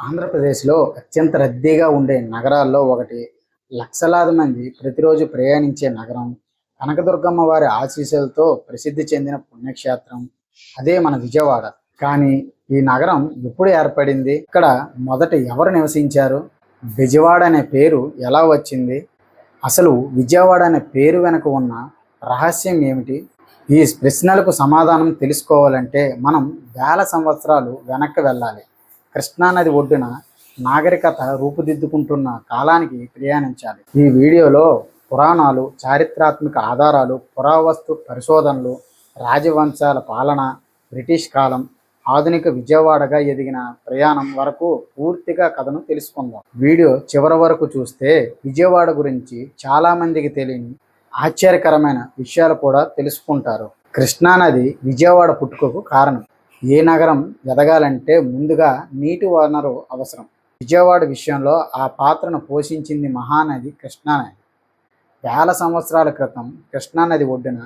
ఆంధ్రప్రదేశ్లో అత్యంత రద్దీగా ఉండే నగరాల్లో ఒకటి. లక్షలాది మంది ప్రతిరోజు ప్రయాణించే నగరం. కనకదుర్గమ్మ వారి ఆశీస్సులతో ప్రసిద్ధి చెందిన పుణ్యక్షేత్రం అదే మన విజయవాడ. కానీ ఈ నగరం ఎప్పుడు ఏర్పడింది, ఇక్కడ మొదట ఎవరు నివసించారు, విజయవాడ అనే పేరు ఎలా వచ్చింది, అసలు విజయవాడ అనే పేరు వెనుక ఉన్న రహస్యం ఏమిటి? ఈ ప్రశ్నలకు సమాధానం తెలుసుకోవాలంటే మనం వేల సంవత్సరాలు వెనక్కి వెళ్ళాలి. కృష్ణానది ఒడ్డున నాగరికత రూపుదిద్దుకుంటున్న కాలానికి ప్రయాణించాలి. ఈ వీడియోలో పురాణాలు, చారిత్రాత్మక ఆధారాలు, పురావస్తు పరిశోధనలు, రాజవంశాల పాలన, బ్రిటిష్ కాలం, ఆధునిక విజయవాడగా ఎదిగిన ప్రయాణం వరకు పూర్తిగా కథను తెలుసుకుందాం. వీడియో చివరి వరకు చూస్తే విజయవాడ గురించి చాలామందికి తెలియని ఆశ్చర్యకరమైన విషయాలు కూడా తెలుసుకుంటారు. కృష్ణానది విజయవాడ పుట్టుకకు కారణం. ఏ నగరం ఎదగాలంటే ముందుగా నీటి వనరు అవసరం. విజయవాడ విషయంలో ఆ పాత్రను పోషించింది మహానది కృష్ణానది. వేల సంవత్సరాల క్రితం కృష్ణానది ఒడ్డున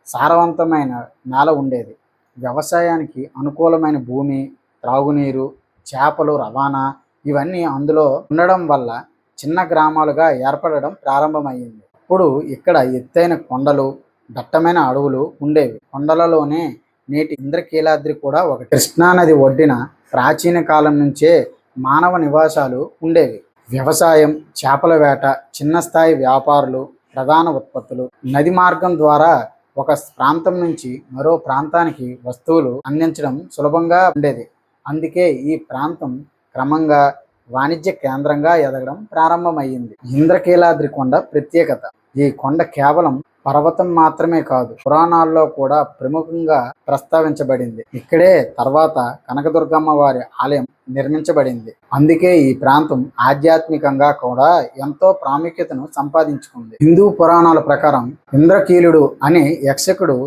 సారవంతమైన నేల ఉండేది. వ్యవసాయానికి అనుకూలమైన భూమి, త్రాగునీరు, చేపలు రవాణా ఇవన్నీ అందులో ఉండడం వల్ల చిన్న గ్రామాలుగా ఏర్పడడం ప్రారంభమైంది. ఇప్పుడు ఇక్కడ ఎత్తైన కొండలు, దట్టమైన అడవులు ఉండేవి. కొండలలోనే నేటి ఇంద్రకీలాద్రి కూడా ఒకటి. కృష్ణానది ఒడ్డిన ప్రాచీన కాలం నుంచే మానవ నివాసాలు ఉండేవి. వ్యవసాయం, చేపల వేట, చిన్న స్థాయి వ్యాపారులు, ప్రధాన ఉత్పత్తులు. నది మార్గం ద్వారా ఒక ప్రాంతం నుంచి మరో ప్రాంతానికి వస్తువులు అందించడం సులభంగా ఉండేది. అందుకే ఈ ప్రాంతం క్రమంగా వాణిజ్య కేంద్రంగా ఎదగడం ప్రారంభమయ్యింది. ఇంద్రకీలాద్రి కొండ ప్రత్యేకత. ఈ కొండ కేవలం పర్వతం మాత్రమే కాదు, పురాణాల్లో కూడా ప్రముఖంగా ప్రస్తావించబడింది. ఇక్కడే తర్వాత కనకదుర్గమ్మ వారి ఆలయం నిర్మించబడింది. అందుకే ఈ ప్రాంతం ఆధ్యాత్మికంగా కూడా ఎంతో ప్రాముఖ్యతను సంపాదించుకుంది. హిందూ పురాణాల ప్రకారం ఇంద్రకీలుడు అనే యక్షకుడు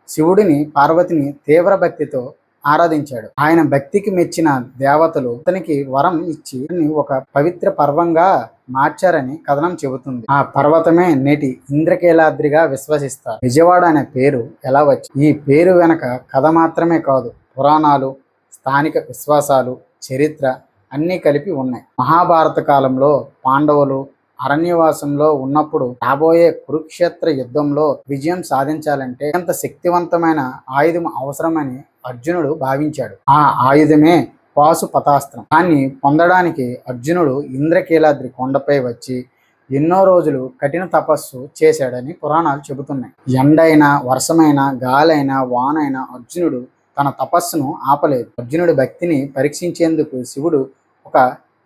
శివుడిని, పార్వతిని తీవ్ర భక్తితో ఆరాధించాడు. ఆయన భక్తికి మెచ్చిన దేవతలు అతనికి వరం ఇచ్చి ఒక పవిత్ర పర్వంగా మార్చారని కథనం చెబుతుంది. ఆ పర్వతమే నేటి ఇంద్రకీలాద్రిగా విశ్వసిస్తారు. విజయవాడ అనే పేరు ఎలా వచ్చింది? ఈ పేరు వెనక కథ మాత్రమే కాదు, పురాణాలు, స్థానిక విశ్వాసాలు, చరిత్ర అన్నీ కలిపి ఉన్నాయి. మహాభారత కాలంలో పాండవులు అరణ్యవాసంలో ఉన్నప్పుడు రాబోయే కురుక్షేత్ర యుద్ధంలో విజయం సాధించాలంటే అత్యంత శక్తివంతమైన ఆయుధం అవసరమని అర్జునుడు భావించాడు. ఆ ఆయుధమే పాశుపతాస్త్రం. దాన్ని పొందడానికి అర్జునుడు ఇంద్రకీలాద్రి కొండపై వచ్చి ఎన్నో రోజులు కఠిన తపస్సు చేశాడని పురాణాలు చెబుతున్నాయి. ఎండైనా, వర్షమైనా, గాలైనా, వానైనా అర్జునుడు తన తపస్సును ఆపలేదు. అర్జునుడి భక్తిని పరీక్షించేందుకు శివుడు ఒక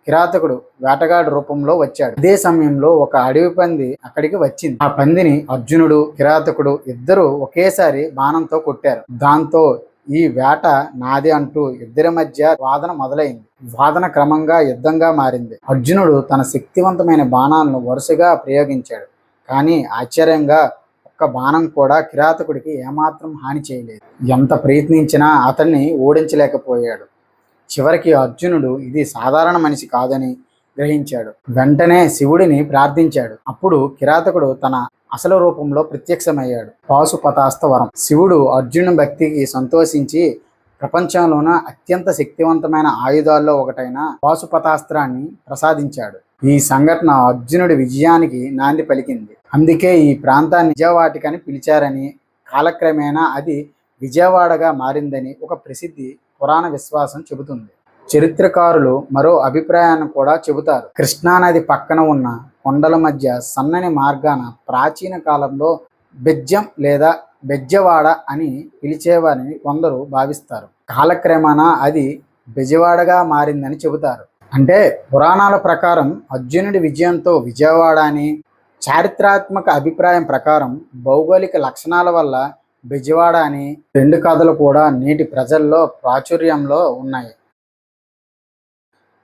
కిరాతకుడు వేటగాడు రూపంలో వచ్చాడు. అదే సమయంలో ఒక అడవి పంది అక్కడికి వచ్చింది. ఆ పందిని అర్జునుడు, కిరాతకుడు ఇద్దరు ఒకేసారి బాణంతో కొట్టారు. దాంతో ఈ వేట నాది అంటూ ఇద్దరి మధ్య వాదన మొదలైంది. వాదన క్రమంగా యుద్ధంగా మారింది. అర్జునుడు తన శక్తివంతమైన బాణాలను వరుసగా ప్రయోగించాడు. కానీ ఆశ్చర్యంగా ఒక్క బాణం కూడా కిరాతకుడికి ఏమాత్రం హాని చేయలేదు. ఎంత ప్రయత్నించినా అతన్ని ఓడించలేకపోయాడు. చివరికి అర్జునుడు ఇది సాధారణ మనిషి కాదని గ్రహించాడు. వెంటనే శివుడిని ప్రార్థించాడు. అప్పుడు కిరాతకుడు తన అసలు రూపంలో ప్రత్యక్షమయ్యాడు. పాశుపతాస్త్ర వరం. శివుడు అర్జునుడి భక్తికి సంతోషించి ప్రపంచంలోన అత్యంత శక్తివంతమైన ఆయుధాల్లో ఒకటైన పాశుపతాస్త్రాన్ని ప్రసాదించాడు. ఈ సంఘటన అర్జునుడి విజయానికి నాంది పలికింది. అందుకే ఈ ప్రాంతాన్ని విజయవాటికని పిలిచారని, కాలక్రమేణా అది విజయవాడగా మారిందని ఒక ప్రసిద్ధి పురాణ విశ్వాసం చెబుతుంది. చరిత్రకారులు మరో అభిప్రాయాన్ని కూడా చెబుతారు. కృష్ణానది పక్కన ఉన్న కొండల మధ్య సన్నని మార్గాన ప్రాచీన కాలంలో బెజ్జం లేదా బెజ్జవాడ అని పిలిచేవారని కొందరు భావిస్తారు. కాలక్రమేణా అది బెజవాడగా మారిందని చెబుతారు. అంటే పురాణాల ప్రకారం అర్జునుడి విజయంతో విజయవాడ అని, చారిత్రాత్మక అభిప్రాయం ప్రకారం భౌగోళిక లక్షణాల వల్ల బెజవాడ అని. రెండు కథలు కూడా నేటి ప్రజల్లో ప్రాచుర్యంలో ఉన్నాయి.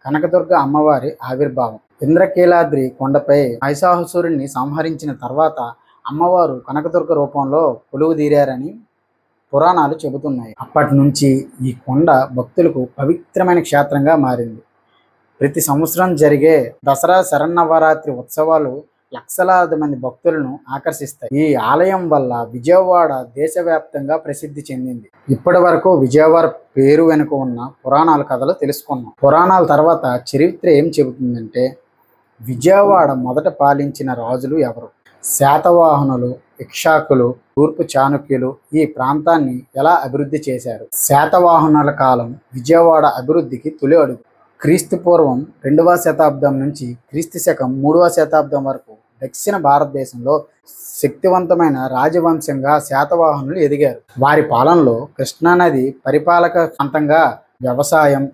కనకదుర్గ అమ్మవారి ఆవిర్భావం. ఇంద్రకీలాద్రి కొండపై మహిషాసురుడిని సంహరించిన తర్వాత అమ్మవారు కనకదుర్గ రూపంలో కొలువుదీరారని పురాణాలు చెబుతున్నాయి. అప్పటి నుంచి ఈ కొండ భక్తులకు పవిత్రమైన క్షేత్రంగా మారింది. ప్రతి సంవత్సరం జరిగే దసరా శరన్నవరాత్రి ఉత్సవాలు లక్షలాది మంది భక్తులను ఆకర్షిస్తాయి. ఈ ఆలయం వల్ల విజయవాడ దేశవ్యాప్తంగా ప్రసిద్ధి చెందింది. ఇప్పటి వరకు విజయవాడ పేరు వెనుక ఉన్న పురాణాల కథలు తెలుసుకున్నాం. పురాణాల తర్వాత చరిత్ర ఏం చెబుతుందంటే, విజయవాడ మొదట పాలించిన రాజులు ఎవరు, శాతవాహనులు, ఇక్షాకులు, తూర్పు చాళుక్యులు ఈ ప్రాంతాన్ని ఎలా అభివృద్ధి చేశారు. శాతవాహనుల కాలం విజయవాడ అభివృద్ధికి తొలి అడుగు. క్రీస్తు పూర్వం 2వ శతాబ్దం నుంచి క్రీస్తు శకం 3వ శతాబ్దం వరకు దక్షిణ భారతదేశంలో శక్తివంతమైన రాజవంశంగా శాతవాహనులు ఎదిగారు. వారి పాలనలో కృష్ణానది పరిపాలక ప్రాంతంగా వ్యవసాయం,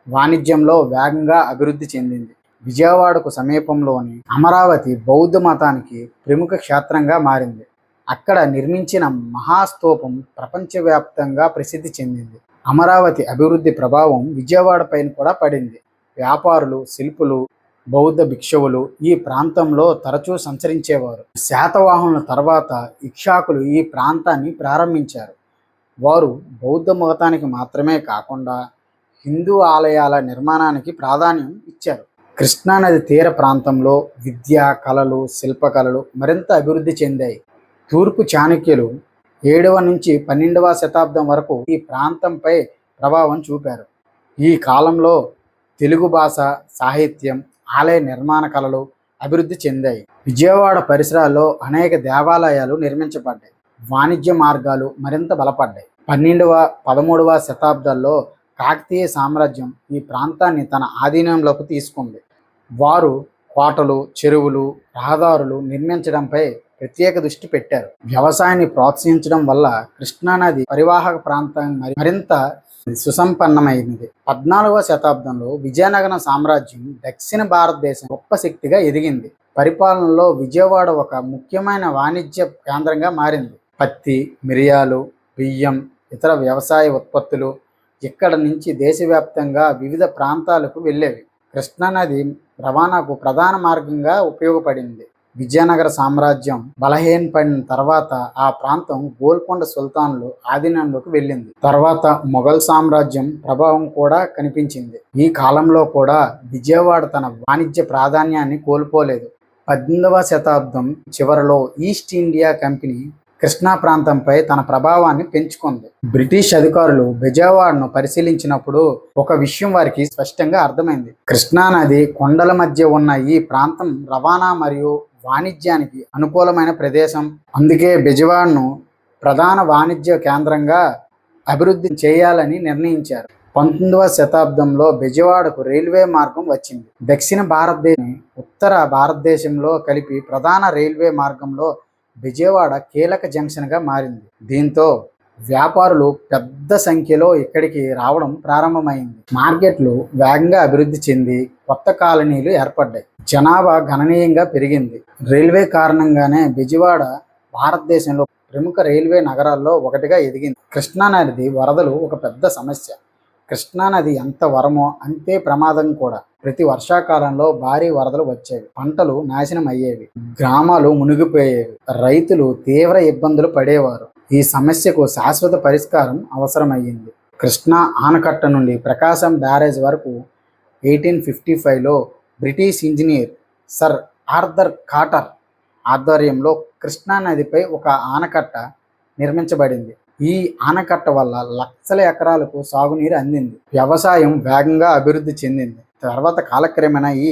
వాణిజ్యంలో వేగంగా అభివృద్ధి చెందింది. విజయవాడకు సమీపంలోని అమరావతి బౌద్ధ మతానికి ప్రముఖ క్షేత్రంగా మారింది. అక్కడ నిర్మించిన మహాస్తూపం ప్రపంచవ్యాప్తంగా ప్రసిద్ధి చెందింది. అమరావతి అభివృద్ధి ప్రభావం విజయవాడ పైన కూడా పడింది. వ్యాపారులు, శిల్పులు, బౌద్ధ భిక్షువులు ఈ ప్రాంతంలో తరచూ సంచరించేవారు. శాతవాహనుల తర్వాత ఇక్షాకులు ఈ ప్రాంతాన్ని ప్రారంభించారు. వారు బౌద్ధ మతానికి మాత్రమే కాకుండా హిందూ ఆలయాల నిర్మాణానికి ప్రాధాన్యం ఇచ్చారు. కృష్ణానది తీర ప్రాంతంలో విద్య, కళలు, శిల్పకళలు మరింత అభివృద్ధి చెందాయి. తూర్పు చాళుక్యులు 7వ నుంచి 12వ శతాబ్దం వరకు ఈ ప్రాంతంపై ప్రభావం చూపారు. ఈ కాలంలో తెలుగు భాష, సాహిత్యం, ఆలయ నిర్మాణ కళలు అభివృద్ధి చెందాయి. విజయవాడ పరిసరాల్లో అనేక దేవాలయాలు నిర్మించబడ్డాయి. వాణిజ్య మార్గాలు మరింత బలపడ్డాయి. 12వ, 13వ శతాబ్దాల్లో కాకతీయ సామ్రాజ్యం ఈ ప్రాంతాన్ని తన ఆధీనంలోకి తీసుకుంది. వారు కోటలు, చెరువులు, రహదారులు నిర్మించడంపై ప్రత్యేక దృష్టి పెట్టారు. వ్యవసాయాన్ని ప్రోత్సహించడం వల్ల కృష్ణానది పరివాహక ప్రాంతం మరింత సుసంపన్నమైంది. 14వ శతాబ్దంలో విజయనగరం సామ్రాజ్యం దక్షిణ భారతదేశం గొప్ప శక్తిగా ఎదిగింది. పరిపాలనలో విజయవాడ ఒక ముఖ్యమైన వాణిజ్య కేంద్రంగా మారింది. పత్తి, మిరియాలు, బియ్యం, ఇతర వ్యవసాయ ఉత్పత్తులు ఇక్కడ నుంచి దేశవ్యాప్తంగా వివిధ ప్రాంతాలకు వెళ్ళేవి. కృష్ణానది రవాణాకు ప్రధాన మార్గంగా ఉపయోగపడింది. విజయనగర సామ్రాజ్యం బలహీనపడిన తర్వాత ఆ ప్రాంతం గోల్కొండ సుల్తానులు ఆధీనంలోకి వెళ్ళింది. తర్వాత మొఘల్ సామ్రాజ్యం ప్రభావం కూడా కనిపించింది. ఈ కాలంలో కూడా విజయవాడ తన వాణిజ్య ప్రాధాన్యాన్ని కోల్పోలేదు. 18వ శతాబ్దం చివరిలో ఈస్ట్ ఇండియా కంపెనీ కృష్ణా ప్రాంతంపై తన ప్రభావాన్ని పెంచుకుంది. బ్రిటిష్ అధికారులు విజయవాడను పరిశీలించినప్పుడు ఒక విషయం వారికి స్పష్టంగా అర్థమైంది. కృష్ణానది కొండల మధ్య ఉన్న ఈ ప్రాంతం రవాణా మరియు వాణిజ్యానికి అనుకూలమైన ప్రదేశం. అందుకే విజయవాడను ప్రధాన వాణిజ్య కేంద్రంగా అభివృద్ధి చేయాలని నిర్ణయించారు. 19వ శతాబ్దంలో విజయవాడకు రైల్వే మార్గం వచ్చింది. దక్షిణ భారతదేశం ఉత్తర భారతదేశంలో కలిపి ప్రధాన రైల్వే మార్గంలో విజయవాడ కీలక జంక్షన్గా మారింది. దీంతో వ్యాపారులు పెద్ద సంఖ్యలో ఇక్కడికి రావడం ప్రారంభమైంది. మార్కెట్లు వేగంగా అభివృద్ధి చెంది కొత్త కాలనీలు ఏర్పడ్డాయి. జనాభా గణనీయంగా పెరిగింది. రైల్వే కారణంగానే విజయవాడ భారతదేశంలో ప్రముఖ రైల్వే నగరాల్లో ఒకటిగా ఎదిగింది. కృష్ణానది వరదలు ఒక పెద్ద సమస్య. కృష్ణానది ఎంత వరమో అంతే ప్రమాదం కూడా. ప్రతి వర్షాకాలంలో భారీ వరదలు వచ్చేవి. పంటలు నాశనం అయ్యేవి. గ్రామాలు మునిగిపోయేవి. రైతులు తీవ్ర ఇబ్బందులు పడేవారు. ఈ సమస్యకు శాశ్వత పరిష్కారం అవసరమయ్యింది. కృష్ణా ఆనకట్ట నుండి ప్రకాశం బ్యారేజ్ వరకు 1855లో బ్రిటిష్ ఇంజనీర్ సర్ ఆర్థర్ కాటర్ ఆధ్వర్యంలో కృష్ణానదిపై ఒక ఆనకట్ట నిర్మించబడింది. ఈ ఆనకట్ట వల్ల లక్షల ఎకరాలకు సాగునీరు అందింది. వ్యవసాయం వేగంగా అభివృద్ధి చెందింది. తర్వాత కాలక్రమేణా ఈ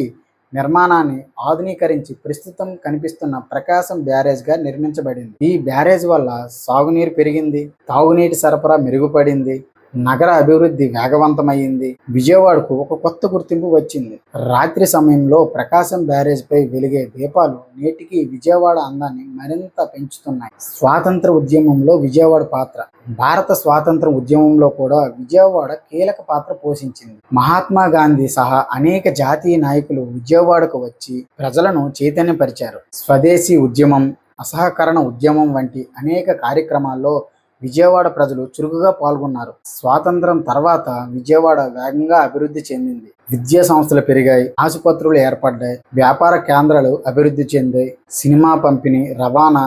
నిర్మాణాన్ని ఆధునీకరించి ప్రస్తుతం కనిపిస్తున్న ప్రకాశం బ్యారేజ్గా నిర్మించబడింది. ఈ బ్యారేజ్ వల్ల సాగునీరు పెరిగింది, తాగునీటి సరఫరా మెరుగుపడింది, నగర అభివృద్ధి వేగవంతమైంది. విజయవాడకు ఒక కొత్త గుర్తింపు వచ్చింది. రాత్రి సమయంలో ప్రకాశం బ్యారేజ్పై వెలిగే దీపాలు నేటికి విజయవాడ అందాన్ని మరింత పెంచుతున్నాయి. స్వాతంత్ర ఉద్యమంలో విజయవాడ పాత్ర. భారత స్వాతంత్ర ఉద్యమంలో కూడా విజయవాడ కీలక పాత్ర పోషించింది. మహాత్మా గాంధీ సహా అనేక జాతీయ నాయకులు విజయవాడకు వచ్చి ప్రజలను చైతన్యపరిచారు. స్వదేశీ ఉద్యమం, అసహకరణ ఉద్యమం వంటి అనేక కార్యక్రమాల్లో విజయవాడ ప్రజలు చురుకుగా పాల్గొన్నారు. స్వాతంత్రం తర్వాత విజయవాడ వేగంగా అభివృద్ధి చెందింది. విద్యా సంస్థలు పెరిగాయి, ఆసుపత్రులు ఏర్పడ్డాయి, వ్యాపార కేంద్రాలు అభివృద్ధి చెందాయి. సినిమా పంపిణీ, రవాణా,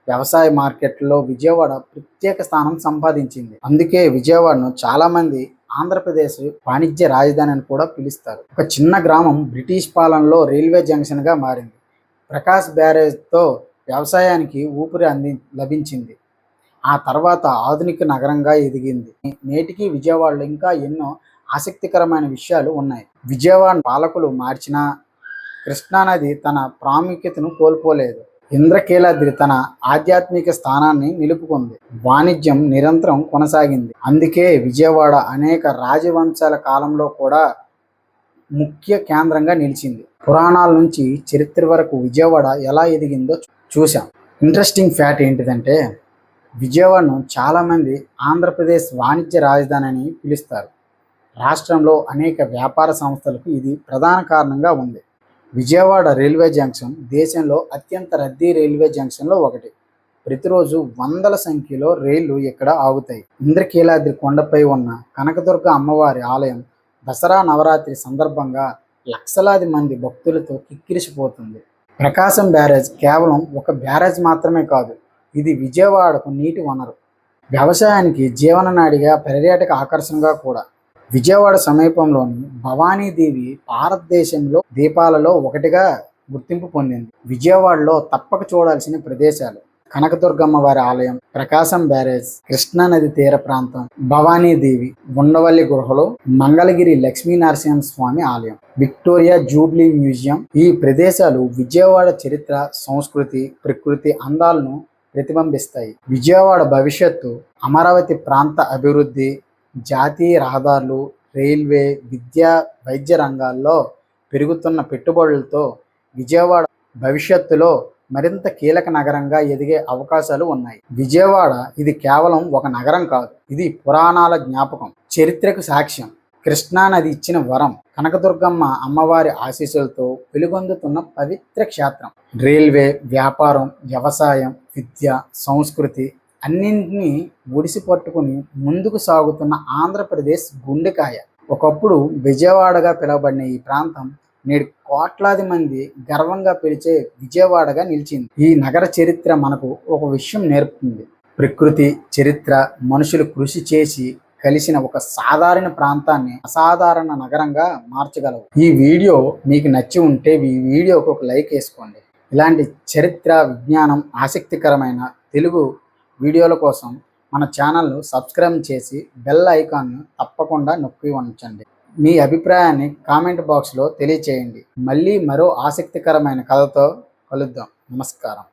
వ్యవసాయ మార్కెట్లో విజయవాడ ప్రత్యేక స్థానం సంపాదించింది. అందుకే విజయవాడను చాలామంది ఆంధ్రప్రదేశ్ వాణిజ్య రాజధాని అని కూడా పిలుస్తారు. ఒక చిన్న గ్రామం బ్రిటిష్ పాలనలో రైల్వే జంక్షన్గా మారింది. ప్రకాశ్ బ్యారేజ్తో వ్యవసాయానికి ఊపిరి లభించింది. ఆ తర్వాత ఆధునిక నగరంగా ఎదిగింది. నేటికి విజయవాడలో ఇంకా ఎన్నో ఆసక్తికరమైన విషయాలు ఉన్నాయి. విజయవాడ పాలకులు మార్చినా కృష్ణానది తన ప్రాముఖ్యతను కోల్పోలేదు. ఇంద్రకీలాద్రి తన ఆధ్యాత్మిక స్థానాన్ని నిలుపుకుంది. వాణిజ్యం నిరంతరం కొనసాగింది. అందుకే విజయవాడ అనేక రాజవంశాల కాలంలో కూడా ముఖ్య కేంద్రంగా నిలిచింది. పురాణాల నుంచి చరిత్ర వరకు విజయవాడ ఎలా ఎదిగిందో చూసాం. ఇంట్రెస్టింగ్ ఫ్యాక్ట్ ఏంటిదంటే, విజయవాడను చాలామంది ఆంధ్రప్రదేశ్ వాణిజ్య రాజధాని అని పిలుస్తారు. రాష్ట్రంలో అనేక వ్యాపార సంస్థలకు ఇది ప్రధాన కారణంగా ఉంది. విజయవాడ రైల్వే జంక్షన్ దేశంలో అత్యంత రద్దీ రైల్వే జంక్షన్లో ఒకటి. ప్రతిరోజు వందల సంఖ్యలో రైళ్లు ఇక్కడ ఆగుతాయి. ఇంద్రకీలాద్రి కొండపై ఉన్న కనకదుర్గ అమ్మవారి ఆలయం దసరా నవరాత్రి సందర్భంగా లక్షలాది మంది భక్తులతో కిక్కిరిసిపోతుంది. ప్రకాశం బ్యారేజ్ కేవలం ఒక బ్యారేజ్ మాత్రమే కాదు, ఇది విజయవాడకు నీటి వనరు, వ్యవసాయానికి జీవననాడిగా, పర్యాటక ఆకర్షణగా కూడా. విజయవాడ సమీపంలోని భవానీదేవి భారతదేశంలో దీపాలలో ఒకటిగా గుర్తింపు పొందింది. విజయవాడలో తప్పక చూడాల్సిన ప్రదేశాలు: కనకదుర్గమ్మ వారి ఆలయం, ప్రకాశం బ్యారేజ్, కృష్ణానది తీర ప్రాంతం, భవానీదేవి, ఉండవల్లి గృహలు, మంగళగిరి లక్ష్మీనరసింహస్వామి ఆలయం, విక్టోరియా జూబ్లీ మ్యూజియం. ఈ ప్రదేశాలు విజయవాడ చరిత్ర, సంస్కృతి, ప్రకృతి అందాలను ప్రతిబింబిస్తాయి. విజయవాడ భవిష్యత్తు: అమరావతి ప్రాంత అభివృద్ధి, జాతీయ రహదారులు, రైల్వే, విద్య, వైద్య రంగాల్లో పెరుగుతున్న పెట్టుబడులతో విజయవాడ భవిష్యత్తులో మరింత కీలక నగరంగా ఎదిగే అవకాశాలు ఉన్నాయి. విజయవాడ ఇది కేవలం ఒక నగరం కాదు, ఇది పురాణాల జ్ఞాపకం, చరిత్రకు సాక్ష్యం, కృష్ణానది ఇచ్చిన వరం, కనకదుర్గమ్మ అమ్మవారి ఆశీస్సులతో వెలుగొందుతున్న పవిత్ర క్షేత్రం. రైల్వే, వ్యాపారం, వ్యవసాయం, విద్య, సంస్కృతి అన్నింటినీ ఒడిసి పట్టుకుని ముందుకు సాగుతున్న ఆంధ్రప్రదేశ్ గుండెకాయ. ఒకప్పుడు విజయవాడగా పిలువబడిన ఈ ప్రాంతం నేడు కోట్లాది మంది గర్వంగా పిలిచే విజయవాడగా నిలిచింది. ఈ నగర చరిత్ర మనకు ఒక విషయం నేర్పుతుంది: ప్రకృతి, చరిత్ర, మనుషులు కృషి చేసి కలిసిన ఒక సాధారణ ప్రాంతాన్ని అసాధారణ నగరంగా మార్చగలవు. ఈ వీడియో మీకు నచ్చి ఉంటే ఈ వీడియోకి ఒక లైక్ వేసుకోండి. ఇలాంటి చరిత్ర, విజ్ఞానం, ఆసక్తికరమైన తెలుగు వీడియోల కోసం మన ఛానల్ను సబ్స్క్రైబ్ చేసి బెల్ ఐకాన్ను తప్పకుండా నొక్కి ఉంచండి. మీ అభిప్రాయాన్ని కామెంట్ బాక్స్లో తెలియచేయండి. మళ్ళీ మరో ఆసక్తికరమైన కథతో కలుద్దాం. నమస్కారం.